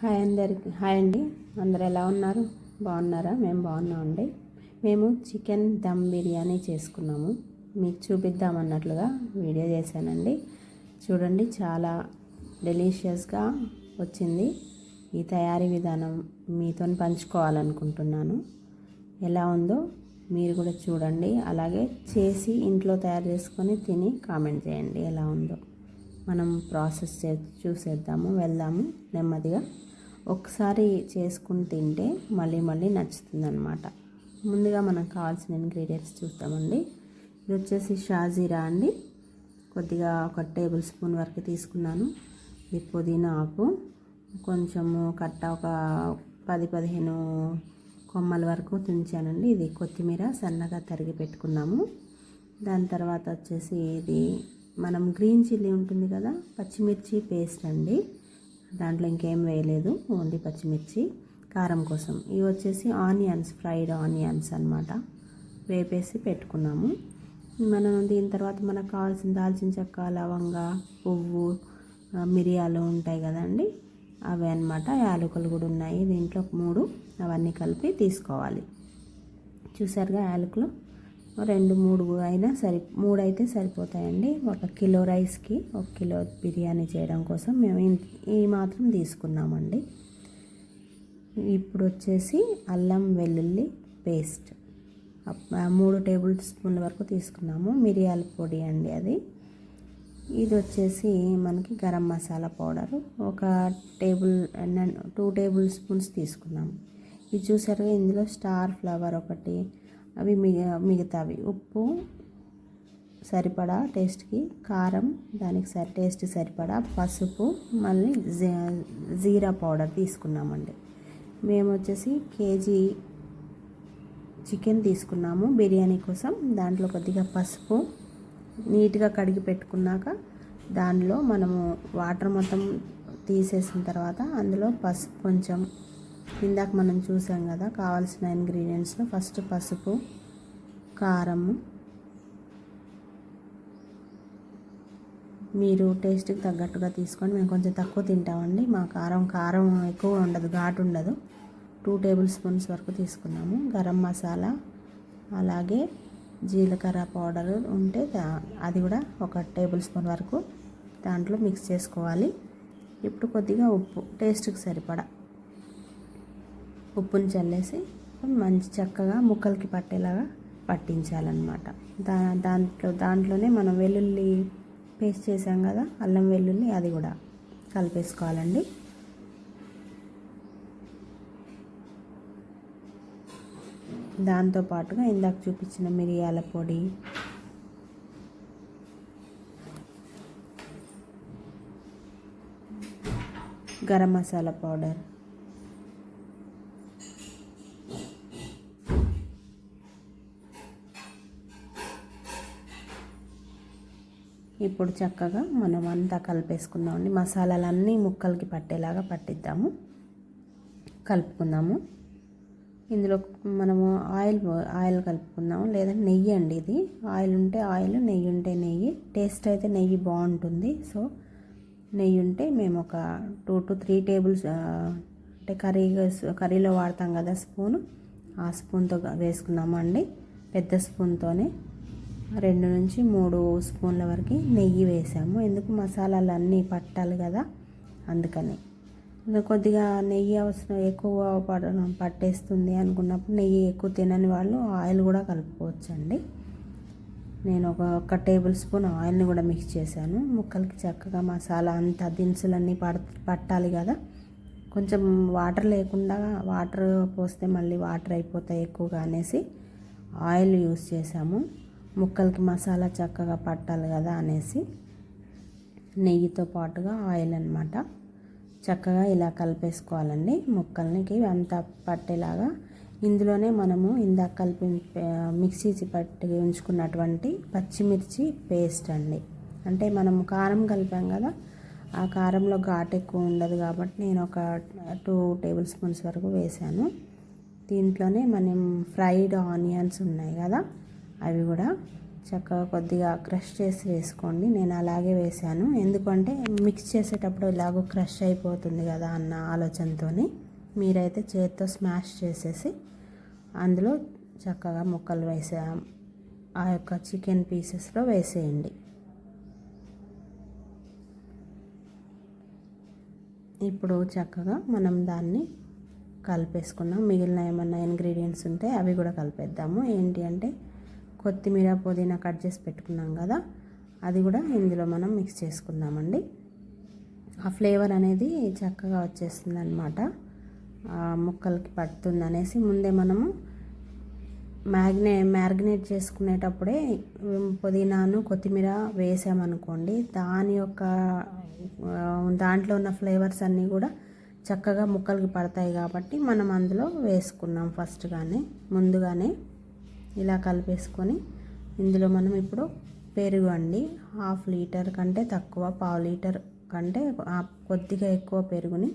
Hi అండి. అందరు ఎలా ఉన్నారు? బాగున్నారా? మేము బాగున్నామండి. మేము చికెన్ దమ్ బిర్యానీ చేసుకున్నాము. మీకు చూపిద్దామన్నట్లుగా వీడియో చేశానండి. చూడండి, చాలా డెలీషియస్గా వచ్చింది. ఈ తయారీ విధానం మీతో పంచుకోవాలనుకుంటున్నాను. ఎలా ఉందో మీరు కూడా చూడండి. అలాగే చేసి ఇంట్లో తయారు చేసుకొని తిని కామెంట్ చేయండి ఎలా ఉందో. మనం ప్రాసెస్ చూసేద్దాము, వెళ్దాము నెమ్మదిగా. ఒకసారి చేసుకుని తింటే మళ్ళీ మళ్ళీ నచ్చుతుంది అన్నమాట. ముందుగా మనకు కావాల్సిన ఇంగ్రీడియంట్స్ చూస్తామండి. ఇది వచ్చేసి షాజీరా అండి. కొద్దిగా 1 టేబుల్ స్పూన్ వరకు తీసుకున్నాను. ఇది పుదీనా ఆకు, కొంచెము కట్ట ఒక 10-15 కొమ్మల వరకు తుంచానండి. ఇది కొత్తిమీర సన్నగా తరిగి పెట్టుకున్నాము. దాని తర్వాత వచ్చేసి ఇది మనం గ్రీన్ చిల్లీ ఉంటుంది కదా, పచ్చిమిర్చి పేస్ట్ అండి. దాంట్లో ఇంకేం వేయలేదు, ఓన్లీ పచ్చిమిర్చి కారం కోసం. ఇవి వచ్చేసి ఆనియన్స్, ఫ్రైడ్ ఆనియన్స్ అన్నమాట, వేపేసి పెట్టుకున్నాము. మనం దీని తర్వాత మనకు కావాల్సిన దాల్చిన చెక్క, లవంగ, పువ్వు, మిరియాలు ఉంటాయి కదండి, అవి అన్నమాట. యాలకులు కూడా ఉన్నాయి దీంట్లో 3. అవన్నీ కలిపి తీసుకోవాలి. చూసారుగా, యాలకులు 2-3 అయినా 3 అయితే సరిపోతాయండి. 1 కిలో రైస్కి 1 కిలో బిర్యానీ చేయడం కోసం మేము ఈ మాత్రం తీసుకున్నామండి. ఇప్పుడు వచ్చేసి అల్లం వెల్లుల్లి పేస్ట్ 3 టేబుల్ స్పూన్ల వరకు తీసుకున్నాము. మిరియాల పొడి అండి అది. ఇది వచ్చేసి మనకి garam masala powder 2 table spoons తీసుకున్నాము. ఇది చూసారుగా, ఇందులో స్టార్ ఫ్లవర్ ఒకటి, అవి మిగతావి ఉప్పు సరిపడా టేస్ట్కి, కారం దానికి టేస్ట్ సరిపడా, పసుపు, మళ్ళీ జీరా పౌడర్ తీసుకున్నామండి. మేము వచ్చేసి కేజీ చికెన్ తీసుకున్నాము బిర్యానీ కోసం. దాంట్లో కొద్దిగా పసుపు నీట్గా కడిగి పెట్టుకున్నాక దానిలో మనము వాటర్ మొత్తం తీసేసిన తర్వాత అందులో పసుపు కొంచెం, ఇందాక మనం చూసాం కదా కావాల్సిన ఇంగ్రీడియంట్స్లో, ఫస్ట్ పసుపు, కారము, మీరు టేస్ట్కి తగ్గట్టుగా తీసుకోండి. మేము కొంచెం తక్కువ తింటామండి, మా కారం ఎక్కువ ఉండదు, ఘాటు ఉండదు. 2 టేబుల్ స్పూన్స్ వరకు తీసుకున్నాము. గరం మసాలా, అలాగే జీలకర్ర పౌడర్ ఉంటే అది కూడా 1 టేబుల్ స్పూన్ వరకు దాంట్లో మిక్స్ చేసుకోవాలి. ఇప్పుడు కొద్దిగా ఉప్పు టేస్ట్కి సరిపడా ఉప్పుని చల్లేసి మంచి చక్కగా ముక్కలకి పట్టేలాగా పట్టించాలన్నమాట. దాంట్లోనే మనం వెల్లుల్లి పేస్ట్ చేసాం కదా, అల్లం వెల్లుల్లి, అది కూడా కలిపేసుకోవాలండి. దాంతోపాటుగా ఇందాక చూపించిన మిరియాల పొడి, గరం మసాలా పౌడర్, ఇప్పుడు చక్కగా మనం అంతా కలిపేసుకుందామండి. మసాలాలన్నీ ముక్కలకి పట్టేలాగా పట్టిద్దాము, కలుపుకుందాము. ఇందులో మనము ఆయిల్ కలుపుకుందాము, లేదంటే నెయ్యి అండి. ఇది ఆయిల్ ఉంటే ఆయిల్, నెయ్యి ఉంటే నెయ్యి. టేస్ట్ అయితే నెయ్యి బాగుంటుంది. సో నెయ్యి ఉంటే మేము ఒక 2-3 టేబుల్స్, అంటే కర్రీలో వాడతాం కదా స్పూను, ఆ స్పూన్తో వేసుకున్నామండి. పెద్ద స్పూన్తోనే 2-3 స్పూన్ల వరకు నెయ్యి వేసాము. ఎందుకు, మసాలాలు అన్నీ పట్టాలి కదా, అందుకని. కొద్దిగా నెయ్యి అవసరం ఎక్కువ పట్టేస్తుంది అనుకున్నప్పుడు నెయ్యి ఎక్కువ తినని వాళ్ళు ఆయిల్ కూడా కలుపుకోవచ్చండి. నేను ఒక టేబుల్ స్పూన్ ఆయిల్ని కూడా మిక్స్ చేశాను. ముక్కలకి చక్కగా మసాలా అంతా దినుసులన్నీ పట్టాలి కదా. కొంచెం వాటర్ లేకుండా, వాటర్ పోస్తే మళ్ళీ వాటర్ అయిపోతాయి ఎక్కువగా అనేసి ఆయిల్ యూస్ చేసాము. ముక్కలకి మసాలా చక్కగా పట్టాలి కదా అనేసి నెయ్యితో పాటుగా ఆయిల్ అన్నమాట. చక్కగా ఇలా కలిపేసుకోవాలండి ముక్కలకి అంతా పట్టేలాగా. ఇందులోనే మనము ఇందాక మిక్సీ పట్టి ఉంచుకున్నటువంటి పచ్చిమిర్చి పేస్ట్ అండి. అంటే మనం కారం కలిపాం కదా, ఆ కారంలో ఘాటు ఎక్కువ ఉండదు కాబట్టి నేను ఒక 2 టేబుల్ స్పూన్స్ వరకు వేసాను. దీంట్లోనే మనం ఫ్రైడ్ ఆనియన్స్ ఉన్నాయి కదా, అవి కూడా చక్కగా కొద్దిగా క్రష్ చేసి వేసుకోండి. నేను అలాగే వేసాను, ఎందుకంటే మిక్స్ చేసేటప్పుడు ఇలాగో క్రష్ అయిపోతుంది కదా అన్న ఆలోచనతో. మీరైతే చేతితో స్మాష్ చేసేసి అందులో చక్కగా ముక్కలు వేసే ఆ యొక్క చికెన్ పీసెస్లో వేసేయండి. ఇప్పుడు చక్కగా మనం దాన్ని కలిపేసుకున్నాం. మిగిలిన ఏమన్నా ఇంగ్రీడియంట్స్ ఉంటే అవి కూడా కలిపేద్దాము. ఏంటి అంటే కొత్తిమీర పుదీనా కట్ చేసి పెట్టుకున్నాం కదా, అది కూడా ఇందులో మనం మిక్స్ చేసుకుందామండి. ఆ ఫ్లేవర్ అనేది చక్కగా వచ్చేస్తుంది అనమాట, ముక్కలకి పడుతుంది అనేసి ముందే మనము మ్యారినేట్ చేసుకునేటప్పుడే పుదీనాను కొత్తిమీర వేసామనుకోండి, దాంట్లో ఉన్న ఫ్లేవర్స్ అన్నీ కూడా చక్కగా ముక్కలకి పడతాయి. కాబట్టి మనం అందులో వేసుకున్నాం ముందుగానే ఇలా కలిపేసుకొని ఇందులో మనం ఇప్పుడు పెరుగు అండి, 1/2 లీటర్ కంటే తక్కువ, 1/4 లీటర్ కంటే కొద్దిగా ఎక్కువ పెరుగుని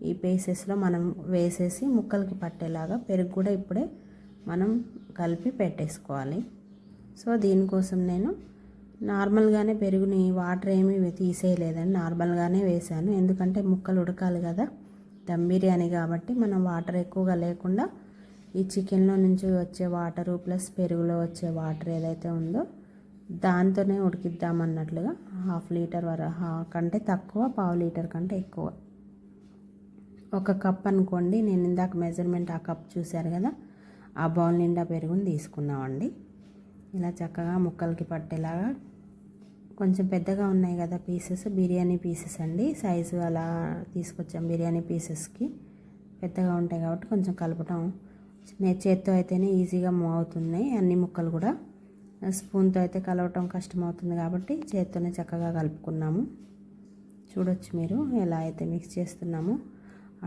ఈ పీసెస్లో మనం వేసేసి ముక్కలకి పట్టేలాగా పెరుగు కూడా ఇప్పుడే మనం కలిపి పెట్టేసుకోవాలి. సో దీనికోసం నేను నార్మల్గానే పెరుగుని వాటర్ ఏమీ తీసేయలేదండి, నార్మల్గానే వేసాను. ఎందుకంటే ముక్కలు ఉడకాలి కదా, దమ్ బిర్యానీ కాబట్టి మనం వాటర్ ఎక్కువగా లేకుండా ఈ చికెన్లో నుంచి వచ్చే వాటరు ప్లస్ పెరుగులో వచ్చే వాటర్ ఏదైతే ఉందో దాంతోనే ఉడికిద్దామన్నట్లుగా 1/2 లీటర్ కంటే తక్కువ, 1/4 లీటర్ కంటే ఎక్కువ, 1 కప్ అనుకోండి. నేను ఇందాక మెజర్మెంట్ ఆ కప్ చూశారు కదా, ఆ బౌల్ నిండా పెరుగుని తీసుకున్నామండి. ఇలా చక్కగా ముక్కలకి పట్టేలాగా, కొంచెం పెద్దగా ఉన్నాయి కదా పీసెస్, బిర్యానీ పీసెస్ అండి, సైజు అలా తీసుకొచ్చాం. బిర్యానీ పీసెస్కి పెద్దగా ఉంటాయి కాబట్టి కొంచెం కలపటం చేత్తో అయితేనే ఈజీగా మూవ్ అవుతున్నాయి అన్ని ముక్కలు కూడా. స్పూన్తో అయితే కలవటం కష్టమవుతుంది కాబట్టి చేత్తోనే చక్కగా కలుపుకున్నాము. చూడొచ్చు మీరు ఎలా అయితే మిక్స్ చేస్తున్నామో,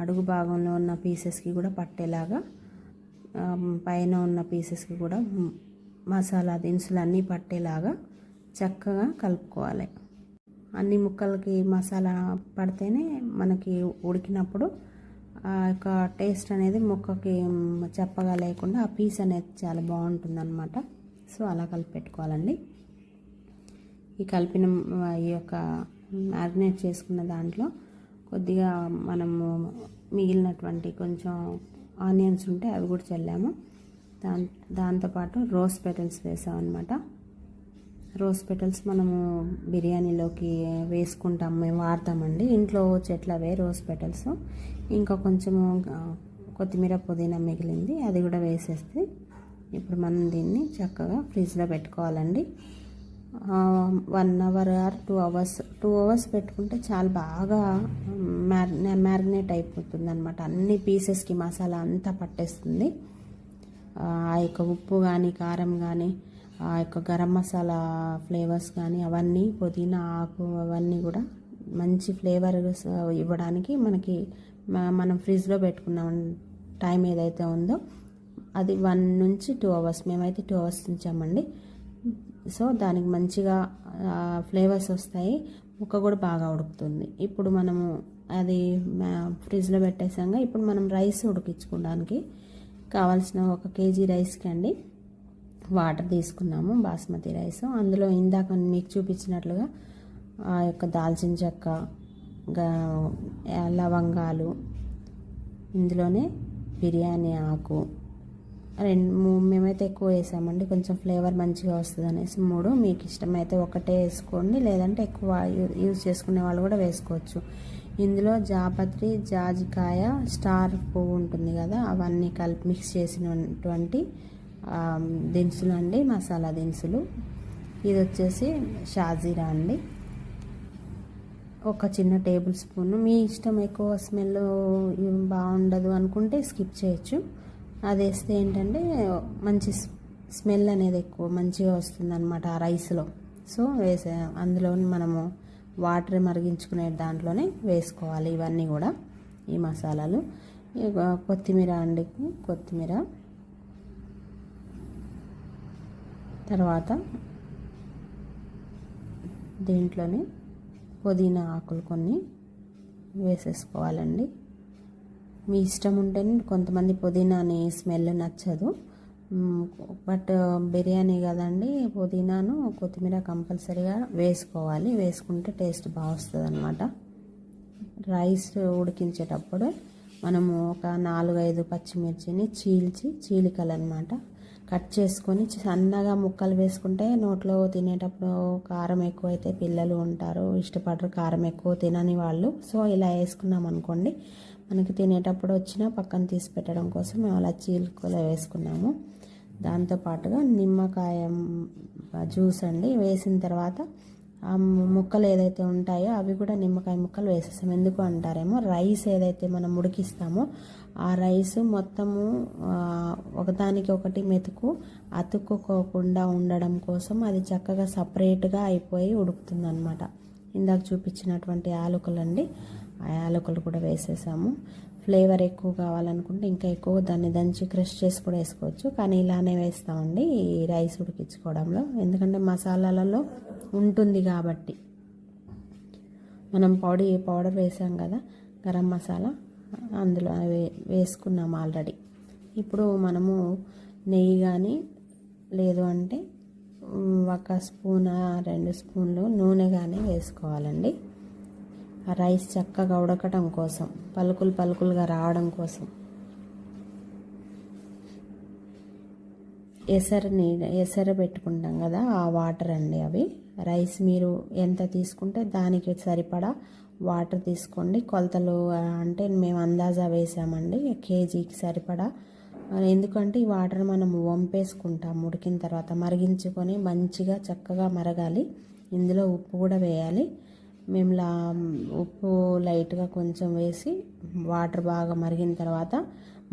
అడుగు భాగంలో ఉన్న పీసెస్కి కూడా పట్టేలాగా, పైన ఉన్న పీసెస్కి కూడా మసాలా దినుసులు అన్నీ పట్టేలాగా చక్కగా కలుపుకోవాలి. అన్ని ముక్కలకి మసాలా పడితేనే మనకి ఉడికినప్పుడు ఆ యొక్క టేస్ట్ అనేది ముక్కకి చెప్పగా లేకుండా ఆ పీస్ అనేది చాలా బాగుంటుందన్నమాట. సో అలా కలిపి పెట్టుకోవాలండి. ఈ కలిపిన ఈ యొక్క మ్యారినేట్ చేసుకున్న దాంట్లో కొద్దిగా మనము మిగిలినటువంటి కొంచెం ఆనియన్స్ ఉంటే అవి కూడా చల్లాము. దాంతోపాటు రోజ్ పెటల్స్ వేసామన్నమాట. రోజ్ పెటల్స్ మనము బిర్యానీలోకి వేసుకుంటాం, మేము వాడతామండి. ఇంట్లో చెట్లవే రోజ్ పెటల్స్. ఇంకా కొంచెము కొత్తిమీర పుదీనా మిగిలింది, అది కూడా వేసేస్తే ఇప్పుడు మనం దీన్ని చక్కగా ఫ్రిడ్జ్లో పెట్టుకోవాలండి. 1 అవర్ ఆర్ 2 అవర్స్ 2 అవర్స్ పెట్టుకుంటే చాలా బాగా మ్యారినేట్ అయిపోతుంది అనమాట. అన్ని పీసెస్కి మసాలా అంతా పట్టేస్తుంది. ఆ యొక్క ఉప్పు కానీ కారం కానీ ఆ యొక్క గరం మసాలా ఫ్లేవర్స్ కానీ అవన్నీ, పుదీనా ఆకు అవన్నీ కూడా మంచి ఫ్లేవర్ ఇవ్వడానికి మనం ఫ్రిడ్జ్లో పెట్టుకున్న టైం ఏదైతే ఉందో అది 1 నుంచి 2 అవర్స్, మేమైతే 2 అవర్స్ ఉంచామండి. సో దానికి మంచిగా ఫ్లేవర్స్ వస్తాయి, ముక్క కూడా బాగా ఉడుకుతుంది. ఇప్పుడు మనము అది ఫ్రిడ్జ్లో పెట్టేసాక ఇప్పుడు మనం రైస్ ఉడికించుకోవడానికి కావాల్సిన 1 కేజీ రైస్కి అండి వాటర్ తీసుకున్నాము, బాస్మతి రైస్. అందులో ఇందాక మీకు చూపించినట్లుగా ఆ యొక్క దాల్చిన చెక్క, లవంగాలు, ఇందులోనే బిర్యానీ ఆకు మేమైతే ఎక్కువ వేసామండి, కొంచెం ఫ్లేవర్ మంచిగా వస్తుంది అనేసి 3. మీకు ఇష్టమైతే ఒకటే వేసుకోండి, లేదంటే ఎక్కువ యూజ్ చేసుకునే వాళ్ళు కూడా వేసుకోవచ్చు. ఇందులో జాపత్రి, జాజికాయ, స్టార్ పువ్వు ఉంటుంది కదా, అవన్నీ కలిపి మిక్స్ చేసినటువంటి దినుసులు అండి, మసాలా దినుసులు. ఇది వచ్చేసి షాజీరా అండి, 1 చిన్న టేబుల్ స్పూన్. మీ ఇష్టం, ఎక్కువ స్మెల్ బాగుండదు అనుకుంటే స్కిప్ చేయొచ్చు. అది వేస్తే ఏంటంటే మంచి స్మెల్ అనేది ఎక్కువ మంచిగా వస్తుంది అనమాట ఆ రైస్లో. సో అందులో మనము వాటర్ మరిగించుకునే దాంట్లోనే వేసుకోవాలి ఇవన్నీ కూడా, ఈ మసాలాలు. కొత్తిమీర అండి, కొత్తిమీర, తర్వాత దీంట్లోనే పుదీనా ఆకులు కొన్ని వేసేసుకోవాలండి. మీ ఇష్టం ఉంటేనే, కొంతమంది పుదీనాని స్మెల్ నచ్చదు, బట్ బిర్యానీ కదండి, పుదీనాను కొత్తిమీర కంపల్సరీగా వేసుకోవాలి. వేసుకుంటే టేస్ట్ బాగా వస్తుంది అన్నమాట. రైస్ ఉడికించేటప్పుడు మనము ఒక 4-5 పచ్చిమిర్చిని చీలికలన్నమాట కట్ చేసుకొని సన్నగా ముక్కలు వేసుకుంటే నోట్లో తినేటప్పుడు కారం ఎక్కువైతే పిల్లలు ఉంటారు, ఇష్టపడరు కారం ఎక్కువ తినని వాళ్ళు. సో ఇలా వేసుకున్నాం అనుకోండి, మనకి తినేటప్పుడు వచ్చినా పక్కన తీసి పెట్టడం కోసం మేము అలా చీలికలు వేసుకున్నాము. దాంతోపాటుగా నిమ్మకాయ జ్యూస్ అండి వేసిన తర్వాత ఆ ముక్కలు ఏదైతే ఉంటాయో అవి కూడా నిమ్మకాయ ముక్కలు వేసేస్తాం. ఎందుకు అంటారేమో, రైస్ ఏదైతే మనం ఉడికిస్తామో ఆ రైస్ మొత్తము ఒకదానికి ఒకటి మెతుకు అతుక్కోకుండా ఉండడం కోసం అది చక్కగా సపరేట్గా అయిపోయి ఉడుకుతుంది అన్నమాట. ఇందాక చూపించినటువంటి యాలకులండి, ఆ యాలకులు కూడా వేసేసాము. ఫ్లేవర్ ఎక్కువ కావాలనుకుంటే ఇంకా ఎక్కువ దాన్ని దంచి క్రష్ చేసి కూడా వేసుకోవచ్చు, కానీ ఇలానే వేస్తామండి ఈ రైస్ ఉడికించుకోవడంలో. ఎందుకంటే మసాలాలలో ఉంటుంది కాబట్టి. మనం పౌడర్ వేసాం కదా గరం మసాలా, అందులో వేసుకున్నాం ఆల్రెడీ. ఇప్పుడు మనము నెయ్యి కానీ లేదు అంటే 1 స్పూన్ 2 స్పూన్లు నూనె కానీ వేసుకోవాలండి. ఆ రైస్ చక్కగా ఉడకటం కోసం, పలుకులుగా రావడం కోసం ఎసరు పెట్టుకుంటాం కదా, ఆ వాటర్ అండి అవి. రైస్ మీరు ఎంత తీసుకుంటే దానికి సరిపడా వాటర్ తీసుకోండి. కొలతలు అంటే మేము అందాజా వేసామండి, కేజీకి సరిపడా. ఎందుకంటే ఈ వాటర్ మనం వంపేసుకుంటాం ఉడికిన తర్వాత, మరిగించుకొని మంచిగా చక్కగా మరగాలి. ఇందులో ఉప్పు కూడా వేయాలి. మేము ఉప్పు లైట్గా కొంచెం వేసి వాటర్ బాగా మరిగిన తర్వాత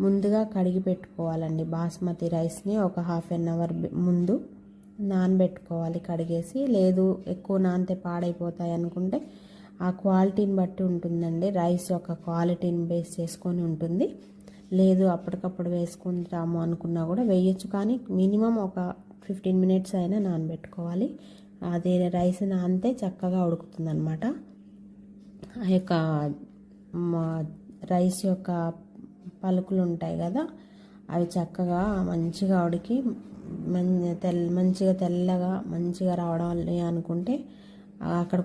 ముందుగా కడిగి పెట్టుకోవాలండి. బాస్మతి రైస్ని ఒక 1/2 అవర్ ముందు నానబెట్టుకోవాలి కడిగేసి. లేదు ఎక్కువ నానితే పాడైపోతాయి అనుకుంటే ఆ క్వాలిటీని బట్టి ఉంటుందండి, రైస్ యొక్క క్వాలిటీని బేస్ చేసుకొని ఉంటుంది. లేదు అప్పటికప్పుడు వేసుకుంటాము అనుకున్నా కూడా వేయచ్చు, కానీ మినిమం ఒక 15 మినిట్స్ అయినా నానబెట్టుకోవాలి. అదే రైస్ నానితే చక్కగా ఉడుకుతుంది అన్నమాట. ఆ యొక్క రైస్ యొక్క పలుకులు ఉంటాయి కదా, అవి చక్కగా మంచిగా ఉడికి మంచిగా తెల్లగా మంచిగా రావడం అనుకుంటే అక్కడ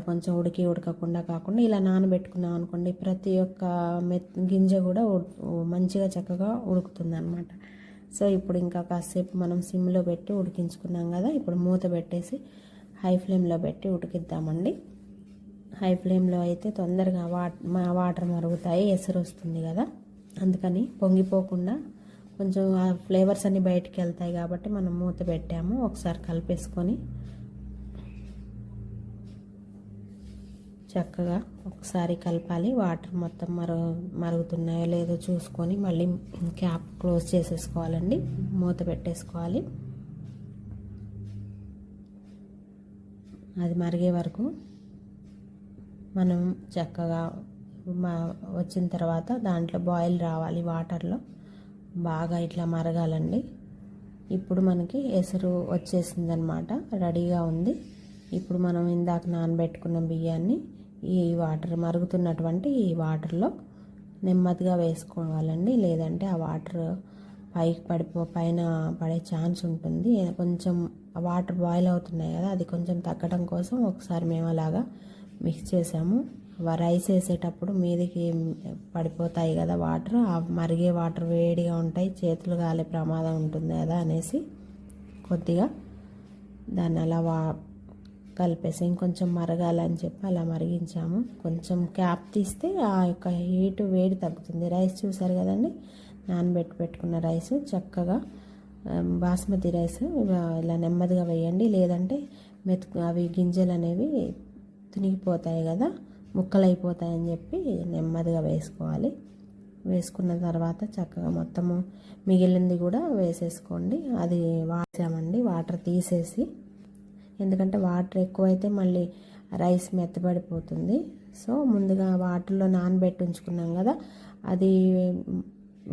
కొంచెం ఉడకకుండా కాకుండా ఇలా నానబెట్టుకున్నాం అనుకోండి, ప్రతి ఒక్క గింజ కూడా మంచిగా చక్కగా ఉడుకుతుంది అన్నమాట. సో ఇప్పుడు ఇంకా కాసేపు మనం సిమ్లో పెట్టి ఉడికించుకున్నాం కదా, ఇప్పుడు మూత పెట్టేసి హై ఫ్లేమ్లో పెట్టి ఉడికిద్దామండి. హై ఫ్లేమ్లో అయితే తొందరగా వాటర్ మరుగుతాయి, ఎసరు వస్తుంది కదా, అందుకని పొంగిపోకుండా కొంచెం ఆ ఫ్లేవర్స్ అన్నీ బయటికి వెళ్తాయి కాబట్టి మనం మూత పెట్టాము. ఒకసారి కలిపేసుకొని చక్కగా ఒకసారి కలపాలి. వాటర్ మొత్తం మరుగుతున్నాయో లేదో చూసుకొని మళ్ళీ క్యాప్ క్లోజ్ చేసేసుకోవాలండి, మూత పెట్టేసుకోవాలి. అది మరిగే వరకు మనం చక్కగా వచ్చిన తర్వాత దాంట్లో బాయిల్ రావాలి, వాటర్లో బాగా ఇట్లా మరగాలండి. ఇప్పుడు మనకి ఎసరు వచ్చేసిందనమాట, రెడీగా ఉంది. ఇప్పుడు మనం ఇందాక నానబెట్టుకున్న బియ్యాన్ని ఈ మరుగుతున్నటువంటి ఈ వాటర్లో నెమ్మదిగా వేసుకోవాలండి. లేదంటే ఆ వాటర్ పైన పడే ఛాన్స్ ఉంటుంది. కొంచెం వాటర్ బాయిల్ అవుతున్నాయి కదా, అది కొంచెం తగ్గడం కోసం ఒకసారి మేము అలాగా మిక్స్ చేసాము. రైస్ వేసేటప్పుడు మీదికి పడిపోతాయి కదా వాటర్, ఆ మరిగే వాటర్ వేడిగా ఉంటాయి, చేతులు కాలే ప్రమాదం ఉంటుంది కదా అనేసి కొద్దిగా దాన్ని అలా కలిపేసి ఇంకొంచెం మరగాలని చెప్పి అలా మరిగించాము. కొంచెం క్యాప్ తీస్తే ఆ యొక్క వేడి తగ్గుతుంది. రైస్ చూసారు కదండి, పెట్టుకున్న రైస్ చక్కగా బాస్మతి రైస్ ఇలా నెమ్మదిగా వేయండి, లేదంటే అవి గింజలు అనేవి తునిగిపోతాయి కదా, ముక్కలైపోతాయని చెప్పి నెమ్మదిగా వేసుకోవాలి. వేసుకున్న తర్వాత చక్కగా మొత్తము మిగిలింది కూడా వేసేసుకోండి. అది వాసామండి వాటర్ తీసేసి, ఎందుకంటే వాటర్ ఎక్కువైతే మళ్ళీ రైస్ మెత్తబడిపోతుంది. సో ముందుగా వాటర్లో నానబెట్టి ఉంచుకున్నాం కదా, అది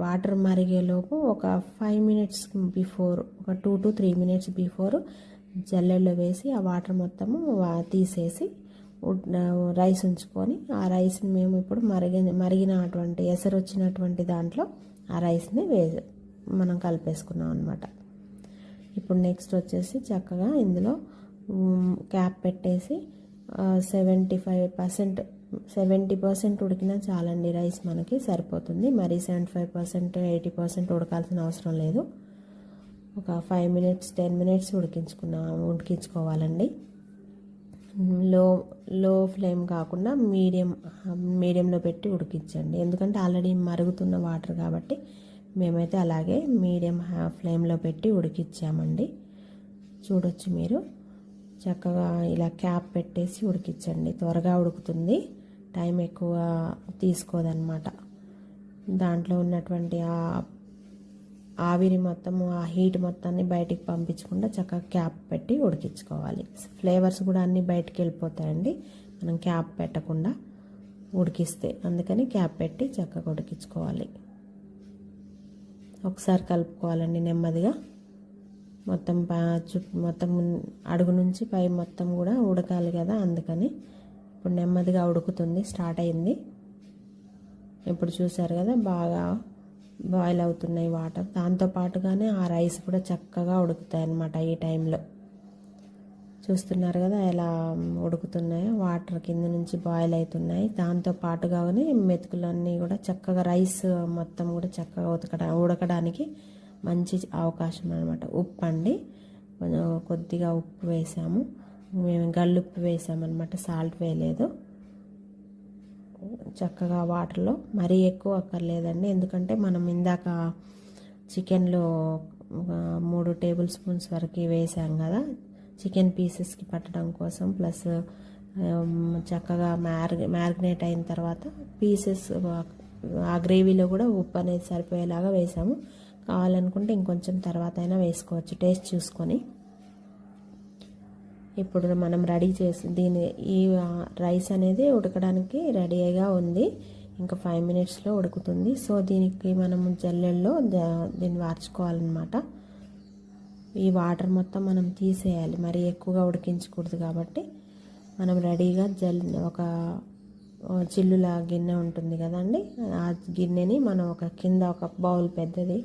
వాటర్ మరిగేలోపు ఒక 5 మినిట్స్ బిఫోర్, ఒక 2 to 3 మినిట్స్ బిఫోర్ జల్లెడలో వేసి ఆ వాటర్ మొత్తము తీసేసి రైస్ ఉంచుకొని ఆ రైస్ని మేము ఇప్పుడు మరిగినటువంటి ఎసరు వచ్చినటువంటి దాంట్లో ఆ రైస్ని మనం కలిపేసుకున్నాం అనమాట. ఇప్పుడు నెక్స్ట్ వచ్చేసి చక్కగా ఇందులో క్యాప్ పెట్టేసి 70% ఉడికినా చాలండి. రైస్ మనకి సరిపోతుంది. మరి 75% 80% ఉడకాల్సిన అవసరం లేదు. ఒక 5 మినిట్స్ 10 మినిట్స్ ఉడికించుకోవాలండి. లో ఫ్లేమ్ కాకుండా మీడియంలో పెట్టి ఉడికించండి. ఎందుకంటే ఆల్రెడీ మరుగుతున్న వాటర్ కాబట్టి మేమైతే అలాగే మీడియం ఫ్లేమ్లో పెట్టి ఉడికించామండి. చూడొచ్చు మీరు. చక్కగా ఇలా క్యాప్ పెట్టేసి ఉడికించండి. త్వరగా ఉడుకుతుంది, టైం ఎక్కువ తీసుకోదన్నమాట. దాంట్లో ఉన్నటువంటి ఆవిరి మొత్తము, ఆ హీట్ మొత్తాన్ని బయటికి పంపించకుండా చక్కగా క్యాప్ పెట్టి ఉడికించుకోవాలి. ఫ్లేవర్స్ కూడా అన్నీ బయటికి వెళ్ళిపోతాయండి మనం క్యాప్ పెట్టకుండా ఉడికిస్తే. అందుకని క్యాప్ పెట్టి చక్కగా ఉడికించుకోవాలి. ఒకసారి కలుపుకోవాలండి నెమ్మదిగా. మొత్తం అడుగు నుంచి పై మొత్తం కూడా ఉడకాలి కదా, అందుకని ఇప్పుడు నెమ్మదిగా ఉడుకుతుంది. స్టార్ట్ అయింది. ఇప్పుడు చూసారు కదా బాగా బాయిల్ అవుతున్నాయి వాటర్. దాంతోపాటుగానే ఆ రైస్ కూడా చక్కగా ఉడుకుతాయి అన్నమాట. ఈ టైంలో చూస్తున్నారు కదా ఎలా ఉడుకుతున్నాయో, వాటర్ కింద నుంచి బాయిల్ అవుతున్నాయి. దాంతోపాటుగానే మెతుకులన్నీ కూడా చక్కగా రైస్ మొత్తం కూడా చక్కగా ఉడకడానికి మంచి అవకాశం అనమాట. ఉప్పు అండి, కొద్దిగా ఉప్పు వేసాము. మేము గల్లుప్పు వేసామన్నమాట, సాల్ట్ వేయలేదు. చక్కగా వాటర్లో మరీ ఎక్కువ అక్కర్లేదండి, ఎందుకంటే మనం ఇందాక చికెన్లో 3 టేబుల్ స్పూన్స్ వరకు వేసాం కదా చికెన్ పీసెస్కి పట్టడం కోసం. ప్లస్ చక్కగా మ్యారినేట్ అయిన తర్వాత పీసెస్ ఆ గ్రేవీలో కూడా ఉప్పు అనేది సరిపోయేలాగా వేసాము. కావాలనుకుంటే ఇంకొంచెం తర్వాత అయినా వేసుకోవచ్చు టేస్ట్ చూసుకొని. ఇప్పుడు మనం రెడీ చేసి ఈ రైస్ అనేది ఉడకడానికి రెడీగా ఉంది. ఇంకా 5 మినిట్స్లో ఉడుకుతుంది. సో దీనికి మనము జల్లెల్లో దీన్ని వార్చుకోవాలన్నమాట. ఈ వాటర్ మొత్తం మనం తీసేయాలి, మరి ఎక్కువగా ఉడికించకూడదు కాబట్టి. మనం రెడీగా ఒక చిల్లుల గిన్నె ఉంటుంది కదండి, ఆ గిన్నెని మనం కింద ఒక బౌల్ పెద్దది,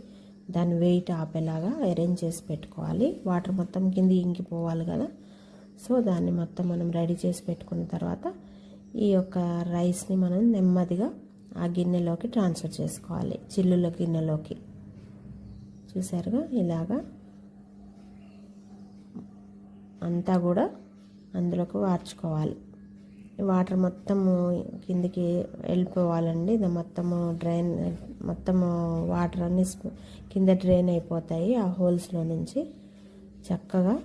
దాని వెయిట్ ఆపేలాగా అరేంజ్ చేసి పెట్టుకోవాలి. వాటర్ మొత్తం కింద ఇంకిపోవాలి కదా. సో దాన్ని మొత్తం మనం రెడీ చేసి పెట్టుకున్న తర్వాత ఈ యొక్క రైస్ని మనం నెమ్మదిగా ఆ గిన్నెలోకి ట్రాన్స్ఫర్ చేసుకోవాలి, చిల్లుల గిన్నెలోకి. చూసారుగా ఇలాగా అంతా కూడా అందులోకి వార్చుకోవాలి. వాటర్ మొత్తము కిందికి వెళ్ళిపోవాలండి. ఇది మొత్తము వాటర్ అన్నీ కింద డ్రైన్ అయిపోతాయి ఆ హోల్స్లో నుంచి. చక్కగా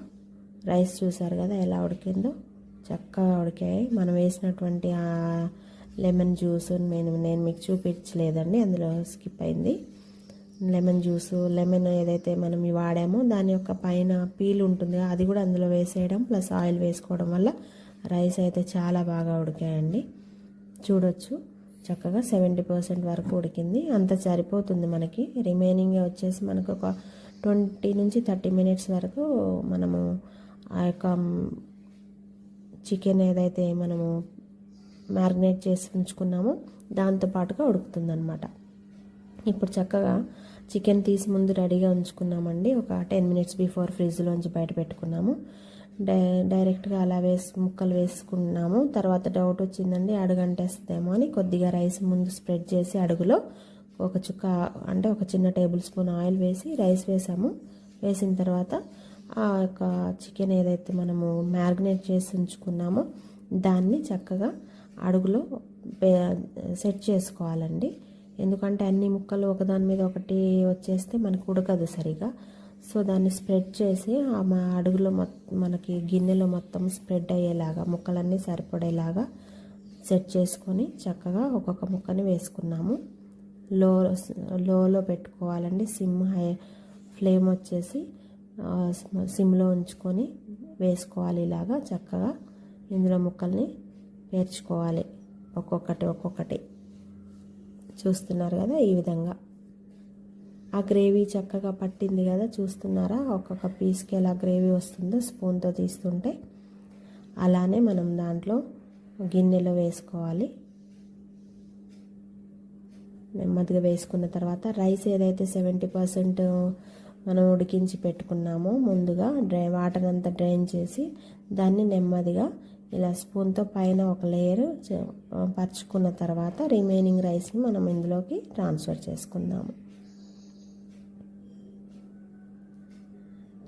రైస్ చూసారు కదా ఎలా ఉడికిందో, చక్కగా ఉడికాయి. మనం వేసినటువంటి ఆ లెమన్ జ్యూస్ నేను మీకు చూపించలేదండి, అందులో స్కిప్ అయింది. లెమన్ ఏదైతే మనం వాడామో దాని యొక్క పైన పీల్ ఉంటుంది, అది కూడా అందులో వేసేయడం ప్లస్ ఆయిల్ వేసుకోవడం వల్ల రైస్ అయితే చాలా బాగా ఉడికాయండి. చూడొచ్చు చక్కగా 70% వరకు ఉడికింది. అంత సరిపోతుంది మనకి. రిమైనింగ్ వచ్చేసి మనకు ఒక 20 నుంచి 30 మినిట్స్ వరకు మనము ఆ యొక్క చికెన్ ఏదైతే మనము మ్యారినేట్ చేసి ఉంచుకున్నామో దాంతోపాటుగా ఉడుకుతుందన్నమాట. ఇప్పుడు చక్కగా చికెన్ తీసి ముందు రెడీగా ఉంచుకున్నామండి. ఒక 10 మినిట్స్ బిఫోర్ ఫ్రిడ్జ్లోంచి బయట పెట్టుకున్నాము. డైరెక్ట్గా అలా ముక్కలు వేసుకున్నాము. తర్వాత డౌట్ వచ్చిందండి, అడుగంటేస్తుందేమో అని కొద్దిగా రైస్ ముందు స్ప్రెడ్ చేసి అడుగులో ఒక చిన్న టేబుల్ స్పూన్ ఆయిల్ వేసి రైస్ వేసాము. వేసిన తర్వాత ఆ యొక్క చికెన్ ఏదైతే మనము మ్యారినేట్ చేసి ఉంచుకున్నామో దాన్ని చక్కగా అడుగులో సెట్ చేసుకోవాలండి. ఎందుకంటే అన్ని ముక్కలు ఒకదాని మీద ఒకటి వచ్చేస్తే మనకు ఉడకదు సరిగా. సో దాన్ని స్ప్రెడ్ చేసి ఆ అడుగులో మనకి గిన్నెలో మొత్తం స్ప్రెడ్ అయ్యేలాగా ముక్కలన్నీ సరిపడేలాగా సెట్ చేసుకొని చక్కగా ఒక్కొక్క ముక్కని వేసుకున్నాము. లోలో పెట్టుకోవాలండి. హై ఫ్లేమ్ వచ్చేసి సిమ్లో ఉంచుకొని వేసుకోవాలి. ఇలాగా చక్కగా ఇందులో ముక్కల్ని పేర్చుకోవాలి ఒక్కొక్కటి. చూస్తున్నారు కదా ఈ విధంగా. ఆ గ్రేవీ చక్కగా పట్టింది కదా, చూస్తున్నారా ఒక్కొక్క పీస్కి ఎలా గ్రేవీ వస్తుందో స్పూన్తో తీస్తుంటే. అలానే మనం దాంట్లో గిన్నెలో వేసుకోవాలి. నెమ్మదిగా వేసుకున్న తర్వాత రైస్ ఏదైతే 70% మనం ఉడికించి పెట్టుకున్నామో ముందుగా వాటర్ అంతా డ్రైన్ చేసి దాన్ని నెమ్మదిగా ఇలా స్పూన్తో పైన ఒక లేయర్ పరుచుకున్న తర్వాత రిమైనింగ్ రైస్ని మనం ఇందులోకి ట్రాన్స్ఫర్ చేసుకుందాము.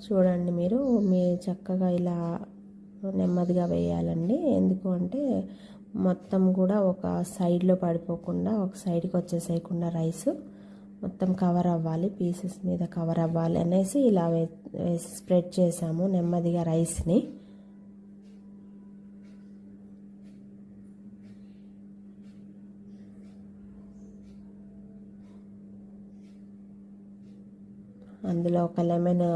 చూడండి మీరు చక్కగా ఇలా నెమ్మదిగా వేయాలండి. ఎందుకు అంటే మొత్తం కూడా ఒక సైడ్లో పడిపోకుండా ఒక సైడ్కి వచ్చేసేయకుండా రైస్ మొత్తం కవర్ అవ్వాలి, పీసెస్ మీద కవర్ అవ్వాలి అనేసి ఇలా వేసి స్ప్రెడ్ చేసాము నెమ్మదిగా రైస్ని. అందులో ఒక లెమన్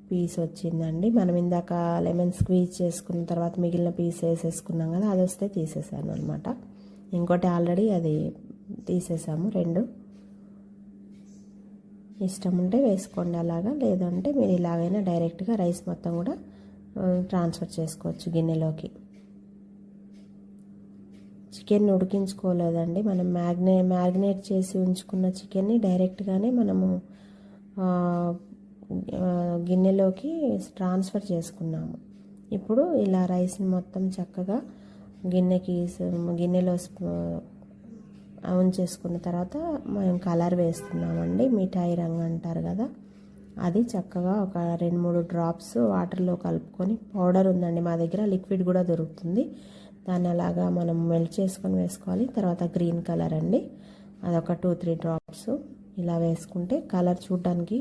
పీస్ వచ్చిందండి. మనం ఇందాక లెమన్ స్క్వీజ్ చేసుకున్న తర్వాత మిగిలిన పీస్ వేసేసుకున్నాం కదా, అది వస్తే తీసేసాను అనమాట. ఇంకోటి ఆల్రెడీ అది తీసేసాము. 2 ఇష్టం ఉంటే వేసుకోండి అలాగా, లేదంటే మీరు ఇలాగైనా డైరెక్ట్గా రైస్ మొత్తం కూడా ట్రాన్స్ఫర్ చేసుకోవచ్చు గిన్నెలోకి. చికెన్ ఉడికించుకోలేదండి, మనం మ్యారినేట్ చేసి ఉంచుకున్న చికెన్ని డైరెక్ట్గానే మనము గిన్నెలోకి ట్రాన్స్ఫర్ చేసుకున్నాము. ఇప్పుడు ఇలా రైస్ని మొత్తం చక్కగా గిన్నెలో ఉంచేసుకున్న తర్వాత మనం కలర్ వేస్తున్నామండి. మిఠాయి రంగు అంటారు కదా, అది చక్కగా ఒక 2-3 డ్రాప్స్ వాటర్లో కలుపుకొని, పౌడర్ ఉందండి మా దగ్గర, లిక్విడ్ కూడా దొరుకుతుంది, దాన్ని అలాగా మనం మెల్ట్ చేసుకొని వేసుకోవాలి. తర్వాత గ్రీన్ కలర్ అండి, అదొక 2-3 డ్రాప్స్ ఇలా వేసుకుంటే కలర్ చూడడానికి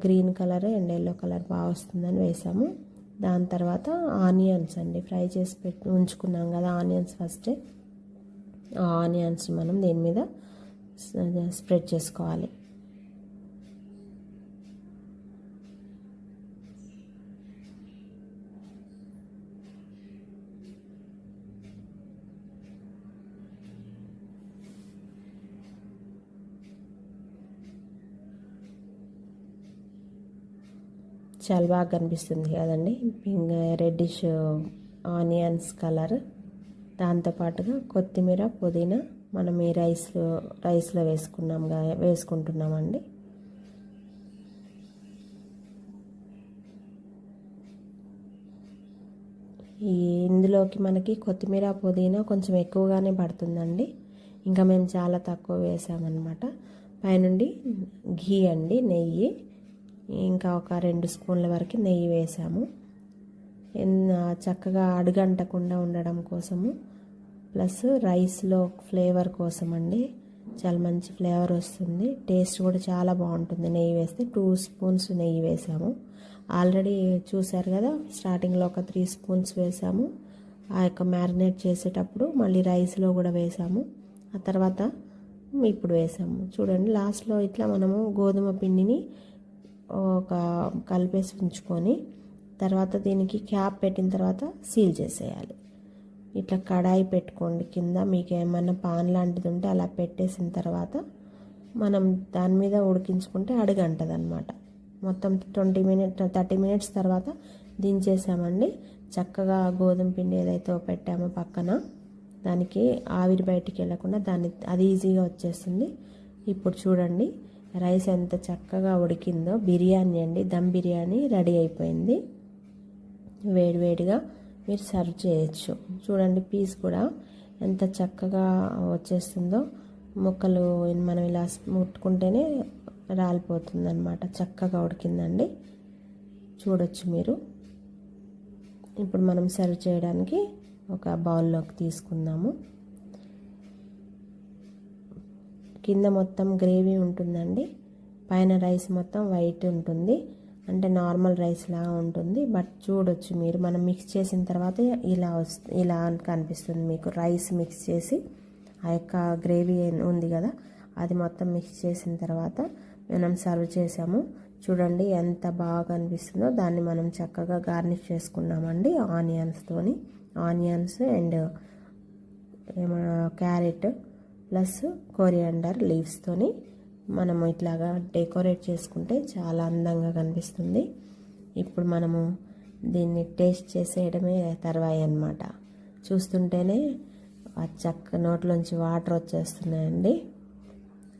green colour and yellow colour బాగా వస్తుందని వేసాము. దాని తర్వాత ఆనియన్స్ అండి, ఫ్రై చేసి ఉంచుకున్నాం కదా ఆనియన్స్, ఫస్ట్ ఆ ఆనియన్స్ మనం దీని మీద స్ప్రెడ్ చేసుకోవాలి. చాలా బాగా కనిపిస్తుంది కదండి, పింక్ రెడ్డిష్ ఆనియన్స్ కలర్. దాంతోపాటుగా కొత్తిమీర, పుదీనా మనం ఈ రైస్లో వేసుకుంటున్నామండి. ఇందులోకి మనకి కొత్తిమీర, పుదీనా కొంచెం ఎక్కువగానే పడుతుందండి, ఇంకా మేము చాలా తక్కువ వేసామన్నమాట. పైనుండి ఘీ అండి, నెయ్యి, ఇంకా ఒక 2 స్పూన్ల వరకు నెయ్యి వేసాము. చక్కగా అడుగంటకుండా ఉండడం కోసము, ప్లస్ రైస్లో ఫ్లేవర్ కోసం అండి, చాలా మంచి ఫ్లేవర్ వస్తుంది, టేస్ట్ కూడా చాలా బాగుంటుంది నెయ్యి వేస్తే. 2 స్పూన్స్ నెయ్యి వేసాము. ఆల్రెడీ చూసారు కదా, స్టార్టింగ్లో ఒక 3 స్పూన్స్ వేసాము. ఆ యొక్క మ్యారినేట్ చేసేటప్పుడు మళ్ళీ రైస్లో కూడా వేసాము, ఆ తర్వాత ఇప్పుడు వేసాము. చూడండి లాస్ట్లో ఇట్లా మనము గోధుమ పిండిని కలిపేసి ఉంచుకొని తర్వాత దీనికి క్యాప్ పెట్టిన తర్వాత సీల్ చేసేయాలి. ఇట్లా కడాయి పెట్టుకోండి, కింద మీకు ఏమన్నా పాన్ లాంటిది ఉంటే అలా పెట్టేసిన తర్వాత మనం దాని మీద ఉడికించుకుంటే అడుగంటది అనమాట. మొత్తం 30 మినిట్స్ తర్వాత దించేసామండి. చక్కగా గోధుమ పిండి ఏదైతే పెట్టామో పక్కన, దానికి ఆవిరి బయటికి వెళ్ళకుండా అది ఈజీగా వచ్చేస్తుంది. ఇప్పుడు చూడండి రైస్ ఎంత చక్కగా ఉడికిందో. బిర్యానీ అండి, దమ్ బిర్యానీ రెడీ అయిపోయింది. వేడివేడిగా మీరు సర్వ్ చేయొచ్చు. చూడండి పీస్ కూడా ఎంత చక్కగా వచ్చేస్తుందో, ముక్కలు మనం ఇలా ముట్టుకుంటేనే రాలిపోతుంది అనమాట, చక్కగా ఉడికిందండి. చూడొచ్చు మీరు. ఇప్పుడు మనం సర్వ్ చేయడానికి ఒక బౌల్లోకి తీసుకుందాము. కింద మొత్తం గ్రేవీ ఉంటుందండి, పైన రైస్ మొత్తం వైట్ ఉంటుంది, అంటే నార్మల్ రైస్ లాగా ఉంటుంది. బట్ చూడొచ్చు మీరు, మనం మిక్స్ చేసిన తర్వాత ఇలా కనిపిస్తుంది మీకు. రైస్ మిక్స్ చేసి ఆ యొక్క గ్రేవీ ఉంది కదా, అది మొత్తం మిక్స్ చేసిన తర్వాత మనం సర్వ్ చేసాము. చూడండి ఎంత బాగా అనిపిస్తుందో. దాన్ని మనం చక్కగా గార్నిష్ చేసుకున్నామండి onions and carrot plus coriander లీవ్స్తోని మనము ఇట్లాగా డెకరేట్ చేసుకుంటే చాలా అందంగా కనిపిస్తుంది. ఇప్పుడు మనము దీన్ని టేస్ట్ చేసేయడమే తర్వాయి అన్నమాట. చూస్తుంటేనే నోట్లోంచి వాటర్ వచ్చేస్తున్నాయండి.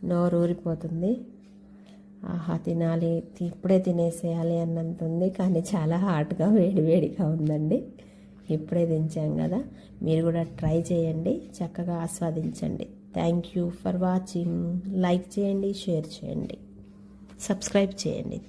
నోరు ఊరిపోతుంది. ఆహా తినాలి, ఇప్పుడే తినేసేయాలి అన్నంత ఉంది. కానీ చాలా హాట్గా వేడివేడిగా ఉందండి. ఇప్పుడే దించాం కదా. మీరు కూడా ట్రై చేయండి, చక్కగా ఆస్వాదించండి. Thank you for watching. Like చేయండి, షేర్ చేయండి, సబ్స్క్రైబ్ చేయండి.